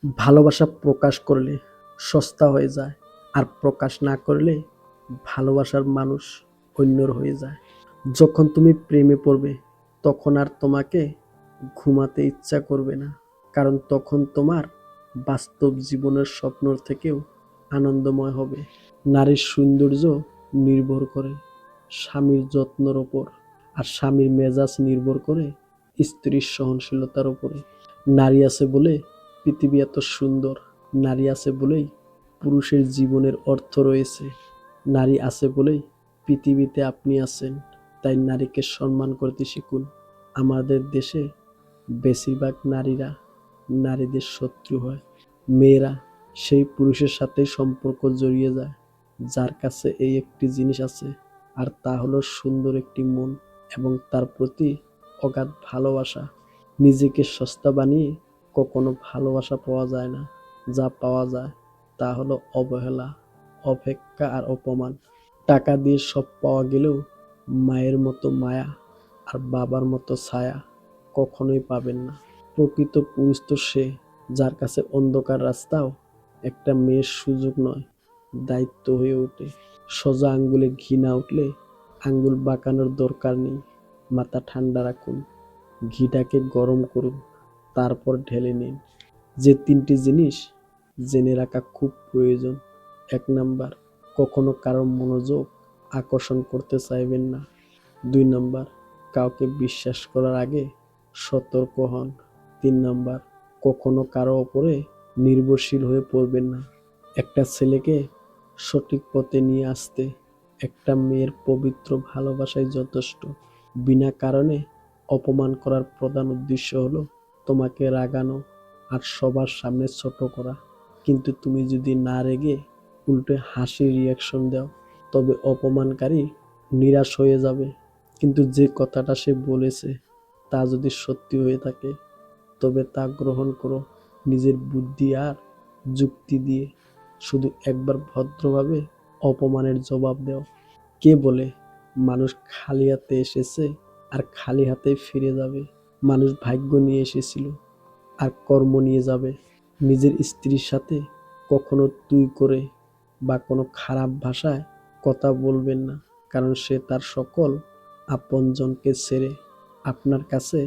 ভালোবাসা প্রকাশ করলে সস্তা হয়ে যায়, আর প্রকাশ না করলে ভালোবাসার মানুষ অন্যর হয়ে যায়। যখন তুমি প্রেমে পড়বে তখন আর তোমাকে ঘুমাতে ইচ্ছা করবে না, কারণ তখন তোমার বাস্তব জীবনের স্বপ্নর থেকেও আনন্দময় হবে। নারীর সৌন্দর্য নির্ভর করে স্বামীর যত্নের ওপর, আর স্বামীর মেজাজ নির্ভর করে স্ত্রীর সহনশীলতার উপরে। নারী আছে বলে পৃথিবী এত সুন্দর, নারী আছে বলেই পুরুষের জীবনের অর্থ রয়েছে, নারী আছে বলেই পৃথিবীতে আপনি আছেন। তাই নারীকে সম্মান করতে শিখুন। আমাদের দেশে বেশিরভাগ নারীরা নারীদের শত্রু হয়। মেয়েরা সেই পুরুষের সাথে সম্পর্ক জড়িয়ে যায় যার কাছে এই একটি জিনিস আছে, আর তা হলো সুন্দর একটি মন এবং তার প্রতি অগাধ ভালোবাসা। নিজেকে সস্তা বানিয়ে কখনো ভালোবাসা পাওয়া যায় না। যা পাওয়া যায় তা হলো অবহেলা, অপেক্ষা আর অপমান। টাকা দিয়ে সব পাওয়া গেলেও মায়ের মতো মায়া আর বাবার মতো ছায়া কখনোই পাবেন না। প্রকৃত পুরুষ তো সে যার কাছে অন্ধকার রাস্তাও একটা মেয়ের সুযোগ নয়, দায়িত্ব হয়ে ওঠে। সোজা আঙ্গুলে ঘি না উঠলে আঙ্গুল বাঁকানোর দরকার নেই। মাথা ঠান্ডা রাখুন, ঘিটাকে গরম করুন, তারপর ঢেলে নিন। যে তিনটি জিনিস জেনে রাখা খুব প্রয়োজন: ১ নাম্বার, কখনো কারো মনোযোগ আকর্ষণ করতে চাইবেন না। ২ নাম্বার, কাউকে বিশ্বাস করার আগে সতর্ক হন। ৩ নাম্বার, কখনো কারো ওপরে নির্ভরশীল হয়ে পড়বেন না। একটা ছেলেকে সঠিক পথে নিয়ে আসতে একটা মেয়ের পবিত্র ভালোবাসাই যথেষ্ট। বিনা কারণে অপমান করার প্রধান উদ্দেশ্য হলো তোমাকে রাগানো আর সবার সামনে ছোট করা। কিন্তু তুমি যদি না রেগে উল্টে হাসির রিয়াকশন দাও, তবে অপমানকারী নিরাশ হয়ে যাবে। কিন্তু যে কথাটা সে বলেছে তা যদি সত্যি হয়ে থাকে, তবে তা গ্রহণ করো নিজের বুদ্ধি আর যুক্তি দিয়ে। শুধু একবার ভদ্রভাবে অপমানের জবাব দাও। কে বলে মানুষ খালি হাতে এসেছে আর খালি হাতেই ফিরে যাবে? মানুষ ভাগ্য নিয়ে এসেছিল আর কর্ম নিয়ে যাবে। নিজের স্ত্রীর সাথে কখনো তুই করে বা কোনো খারাপ ভাষায় কথা বলবেন না, কারণ সে তার সকল আপনজনকে ছেড়ে আপনার কাছে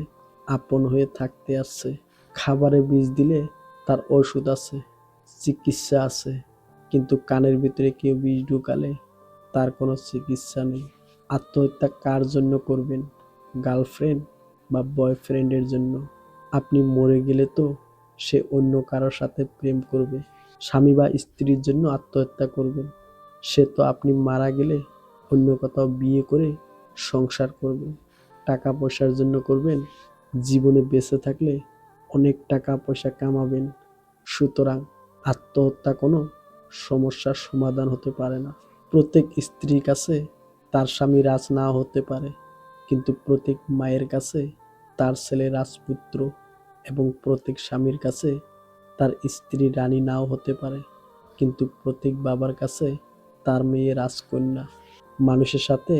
আপন হয়ে থাকতে আসছে। খাবারে বিষ দিলে তার ওষুধ আছে, চিকিৎসা আছে, কিন্তু কানের ভিতরে কেউ বিষ ঢুকালে তার কোনো চিকিৎসা নেই। আত্মহত্যা কার জন্য করবেন? গার্লফ্রেন্ড বা বয়ফ্রেন্ডের জন্য? আপনি মরে গেলে তো সে অন্য কারোর সাথে প্রেম করবে। স্বামী বা স্ত্রীর জন্য আত্মহত্যা করবেন, সে তো আপনি মারা গেলে অন্য কোথাও বিয়ে করে সংসার করবে। টাকা পয়সার জন্য করবেন, জীবনে বেঁচে থাকলে অনেক টাকা পয়সা কামাবেন। সুতরাং আত্মহত্যা কোনো সমস্যার সমাধান হতে পারে না। প্রত্যেক স্ত্রীর কাছে তার স্বামী রাজ নাও হতে পারে, কিন্তু প্রত্যেক মায়ের কাছে তার ছেলে রাজপুত্র, এবং প্রত্যেক স্বামীর কাছে তার স্ত্রী রানী নাও হতে পারে, কিন্তু প্রত্যেক বাবার কাছে তার মেয়ে রাজকন্যা। মানুষের সাথে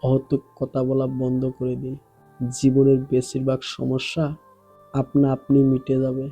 অহেতুক কথা বলা বন্ধ করে দিন। জীবনের বেশিরভাগ সমস্যা আপনা আপনি মিটে যাবে।